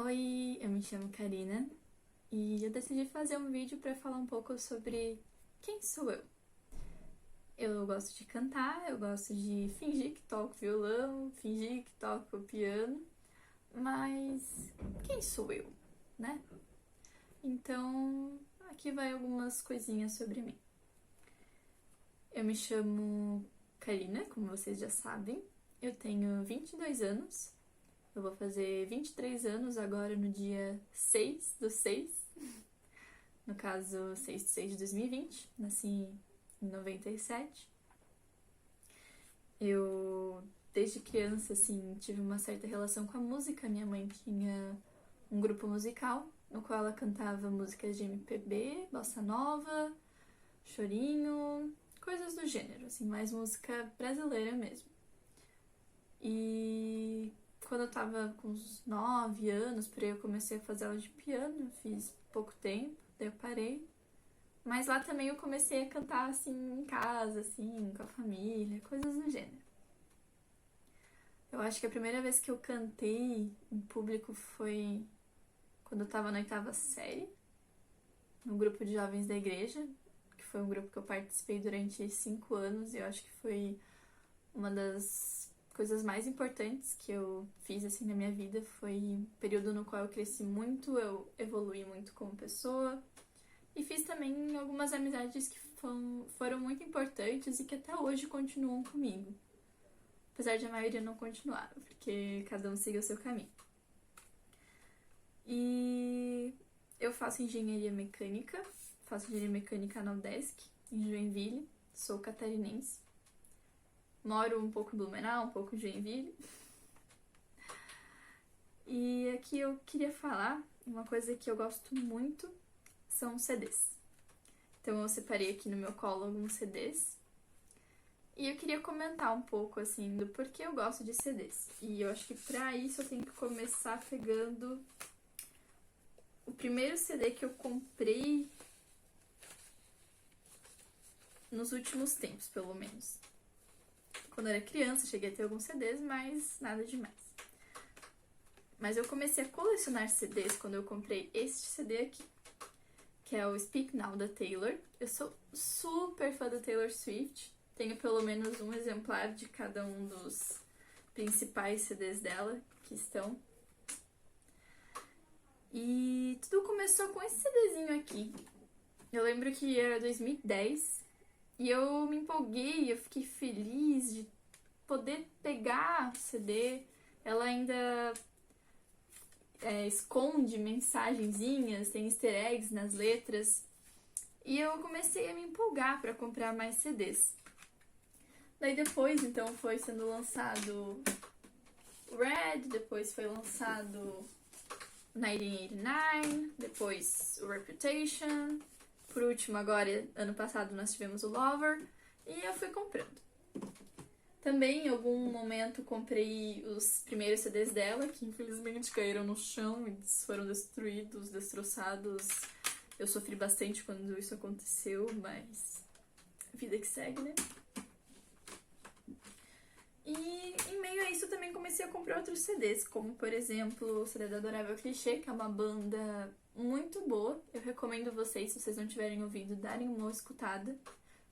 Oi, eu me chamo Karina e eu decidi fazer um vídeo para falar um pouco sobre quem sou eu. Eu gosto de cantar, eu gosto de fingir que toco violão, fingir que toco piano, mas quem sou eu, né? Então, aqui vai algumas coisinhas sobre mim. Eu me chamo Karina, como vocês já sabem. Eu tenho 22 anos. Eu vou fazer 23 anos agora no dia 6/6, no caso 6/6 de 2020, nasci em 97. Eu, desde criança, assim, tive uma certa relação com a música. Minha mãe tinha um grupo musical, no qual ela cantava músicas de MPB, bossa nova, chorinho, coisas do gênero, assim, mais música brasileira mesmo. E quando eu tava com uns 9 anos, por aí eu comecei a fazer aula de piano, eu fiz pouco tempo, daí eu parei. Mas lá também eu comecei a cantar, assim, em casa, assim, com a família, coisas do gênero. Eu acho que a primeira vez que eu cantei em público foi quando eu tava na 8ª série, no grupo de jovens da igreja, que foi um grupo que eu participei durante 5 anos, e eu acho que foi uma das coisas mais importantes que eu fiz assim na minha vida. Foi um período no qual eu cresci muito, eu evolui muito como pessoa e fiz também algumas amizades que foram muito importantes e que até hoje continuam comigo, apesar de a maioria não continuar, porque cada um seguiu o seu caminho. E eu faço engenharia mecânica na UDESC, em Joinville, sou catarinense. Moro um pouco em Blumenau, um pouco em Joinville. E aqui eu queria falar uma coisa que eu gosto muito, são CDs. Então eu separei aqui no meu colo alguns CDs. E eu queria comentar um pouco, assim, do porquê eu gosto de CDs. E eu acho que pra isso eu tenho que começar pegando o primeiro CD que eu comprei nos últimos tempos, pelo menos. Quando eu era criança, cheguei a ter alguns CDs, mas nada demais. Mas eu comecei a colecionar CDs quando eu comprei este CD aqui, que é o Speak Now, da Taylor. Eu sou super fã da Taylor Swift. Tenho pelo menos um exemplar de cada um dos principais CDs dela que estão. E tudo começou com esse CDzinho aqui. Eu lembro que era 2010 e eu me empolguei, eu fiquei feliz de poder pegar o CD. Ela ainda esconde mensagenzinhas, tem easter eggs nas letras. E eu comecei a me empolgar para comprar mais CDs. Daí depois, então, foi sendo lançado o Red, depois foi lançado 1989, depois o Reputation. Por último, agora, ano passado, nós tivemos o Lover. E eu fui comprando. Também, em algum momento, comprei os primeiros CDs dela, que infelizmente caíram no chão e foram destruídos, destroçados. Eu sofri bastante quando isso aconteceu, mas vida que segue, né? E em meio a isso eu também comecei a comprar outros CDs, como por exemplo o CD da Adorável Clichê, que é uma banda muito boa. Eu recomendo vocês, se vocês não tiverem ouvido, darem uma escutada.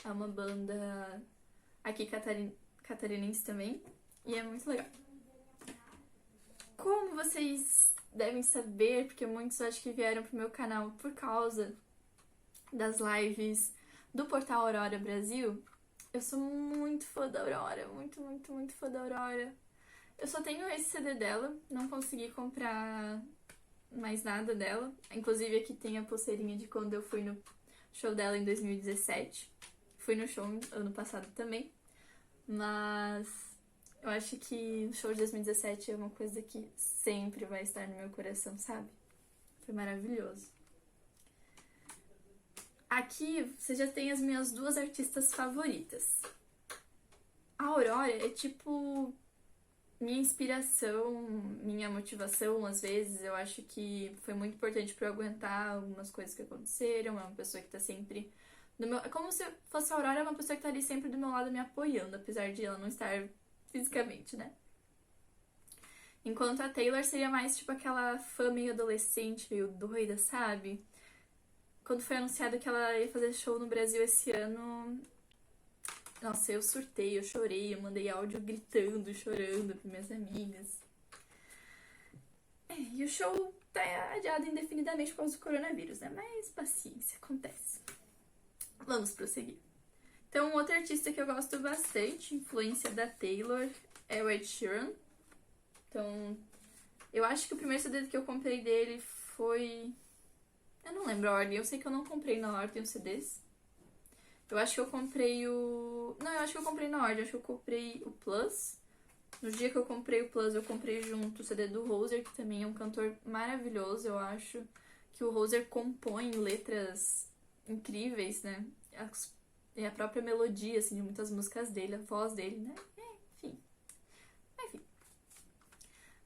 É uma banda aqui catarinense também, e é muito legal. Como vocês devem saber, porque muitos acho que vieram pro meu canal por causa das lives do portal Aurora Brasil, eu sou muito fã da Aurora, muito fã da Aurora. Eu só tenho esse CD dela, não consegui comprar mais nada dela. Inclusive aqui tem a pulseirinha de quando eu fui no show dela em 2017. Fui no show ano passado também. Mas eu acho que o show de 2017 é uma coisa que sempre vai estar no meu coração, sabe? Foi maravilhoso. Aqui você já tem as minhas duas artistas favoritas. A Aurora é tipo minha inspiração, minha motivação, às vezes. Eu acho que foi muito importante pra eu aguentar algumas coisas que aconteceram. É uma pessoa que tá sempre do meu... É como se fosse a Aurora, é uma pessoa que tá ali sempre do meu lado me apoiando, apesar de ela não estar fisicamente, né? Enquanto a Taylor seria mais tipo aquela fã meio adolescente, meio doida, sabe? Quando foi anunciado que ela ia fazer show no Brasil esse ano, nossa, eu surtei, eu chorei, eu mandei áudio gritando, chorando para minhas amigas. E o show tá adiado indefinidamente por causa do coronavírus, né? Mas paciência, acontece. Vamos prosseguir. Então, outro artista que eu gosto bastante, influência da Taylor, é o Ed Sheeran. Então, eu acho que o primeiro CD que eu comprei dele foi... Eu não lembro a ordem, eu sei que eu não comprei na ordem os CDs. Eu acho que eu comprei o... Não, eu acho que eu comprei na ordem, eu acho que eu comprei o Plus. No dia que eu comprei o Plus, eu comprei junto o CD do Hozier, que também é um cantor maravilhoso, eu acho. Que o Hozier compõe letras incríveis, né? E a própria melodia, assim, de muitas músicas dele, a voz dele, né? Enfim.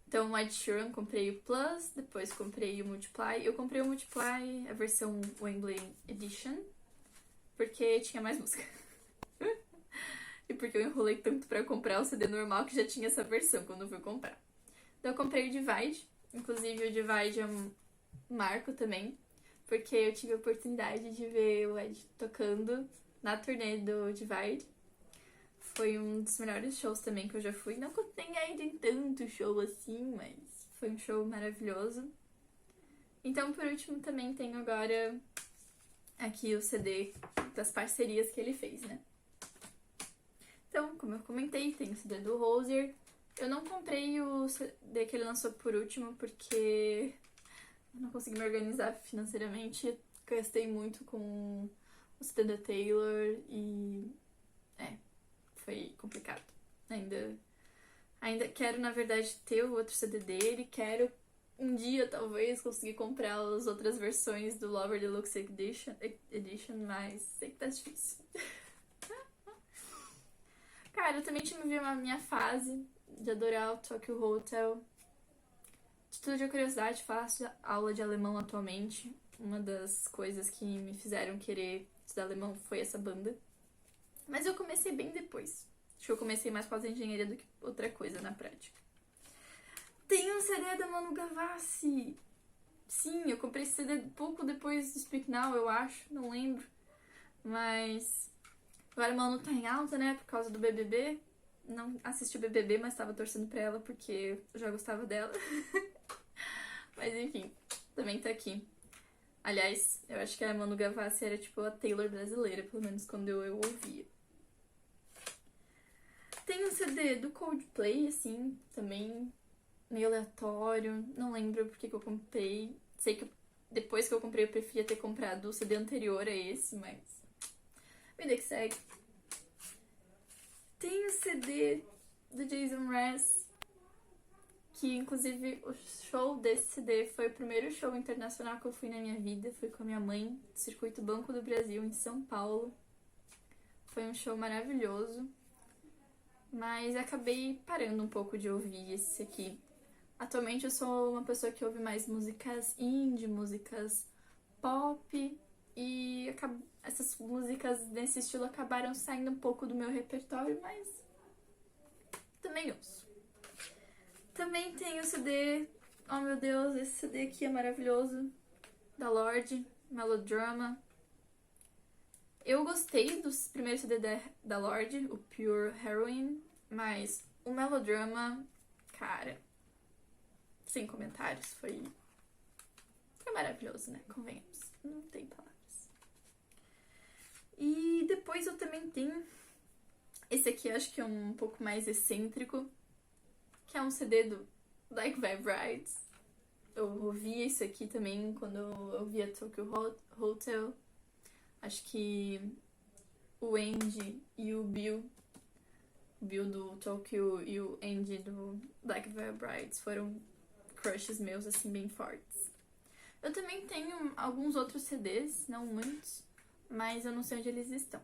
Então, o Ed Sheeran, comprei o Plus, depois comprei o Multiply. Eu comprei o Multiply, a versão Wembley Edition, porque tinha mais música. E porque eu enrolei tanto pra comprar o CD normal que já tinha essa versão quando eu fui comprar. Então, eu comprei o Divide. Inclusive, o Divide é um marco também, porque eu tive a oportunidade de ver o Ed tocando na turnê do Divide. Foi um dos melhores shows também que eu já fui. Não que eu tenha ido em tanto show assim, mas foi um show maravilhoso. Então, por último, também tenho agora aqui o CD das parcerias que ele fez, né? Então, como eu comentei, tem o CD do Hozier. Eu não comprei o CD que ele lançou por último porque eu não consegui me organizar financeiramente. Gastei muito com o CD da Taylor e... foi complicado. Ainda quero, na verdade, ter o outro CD dele. Quero um dia, talvez, conseguir comprar as outras versões do Lover Deluxe Edition, mas sei que tá difícil. Cara, eu também tive a minha fase de adorar o Tokyo Hotel. De tudo de curiosidade, faço aula de alemão atualmente. Uma das coisas que me fizeram querer estudar alemão foi essa banda. Mas eu comecei bem depois. Acho que eu comecei mais por causa da engenharia do que outra coisa na prática. Tem um CD da Manu Gavassi. Sim, eu comprei esse CD pouco depois do Speak Now, eu acho. Não lembro. Mas... agora a Manu tá em alta, né? Por causa do BBB. Não assisti o BBB, mas tava torcendo pra ela porque eu já gostava dela. Mas enfim, também tá aqui. Aliás, eu acho que a Manu Gavassi era tipo a Taylor brasileira, pelo menos quando eu ouvia. Tem um CD do Coldplay, assim, também meio aleatório. Não lembro porque que eu comprei. Sei que depois que eu comprei eu preferia ter comprado o CD anterior a esse, mas... vida que segue. Tem o CD do Jason Mraz, que inclusive o show desse CD foi o primeiro show internacional que eu fui na minha vida. Fui com a minha mãe, no Circuito Banco do Brasil, em São Paulo. Foi um show maravilhoso. Mas acabei parando um pouco de ouvir esse aqui. Atualmente eu sou uma pessoa que ouve mais músicas indie, músicas pop, e essas músicas nesse estilo acabaram saindo um pouco do meu repertório, mas também ouço. Também tem o CD, oh meu Deus, esse CD aqui é maravilhoso, da Lorde, Melodrama. Eu gostei do primeiro CD da Lorde, o Pure Heroine, mas o Melodrama, cara, sem comentários, foi maravilhoso, né? Convenhamos, não tem palavras. E depois eu também tenho esse aqui, acho que é um pouco mais excêntrico, que é um CD do Like Vibe Rides. Eu ouvia isso aqui também quando eu via Tokyo Hotel. Acho que o Andy e o Bill do Tokyo e o Andy do Black Veil Brides foram crushes meus, assim, bem fortes. Eu também tenho alguns outros CDs, não muitos, mas eu não sei onde eles estão.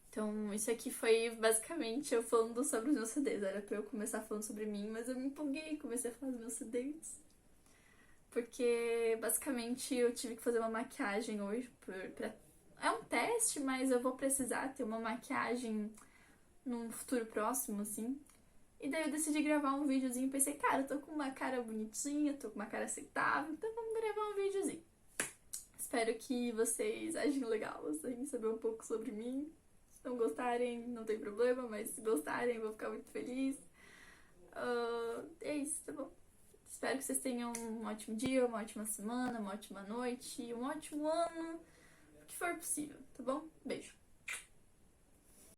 Então, isso aqui foi basicamente eu falando sobre os meus CDs. Era pra eu começar falando sobre mim, mas eu me empolguei e comecei a falar dos meus CDs. Porque, basicamente, eu tive que fazer uma maquiagem hoje é um teste, mas eu vou precisar ter uma maquiagem num futuro próximo, assim. E daí eu decidi gravar um videozinho, pensei, cara, eu tô com uma cara bonitinha, tô com uma cara aceitável, então vamos gravar um videozinho. Espero que vocês achem legal, assim, saber um pouco sobre mim. Se não gostarem, não tem problema, mas se gostarem, eu vou ficar muito feliz. É isso, tá bom? Espero que vocês tenham um ótimo dia, uma ótima semana, uma ótima noite, um ótimo ano, o que for possível, tá bom? Beijo.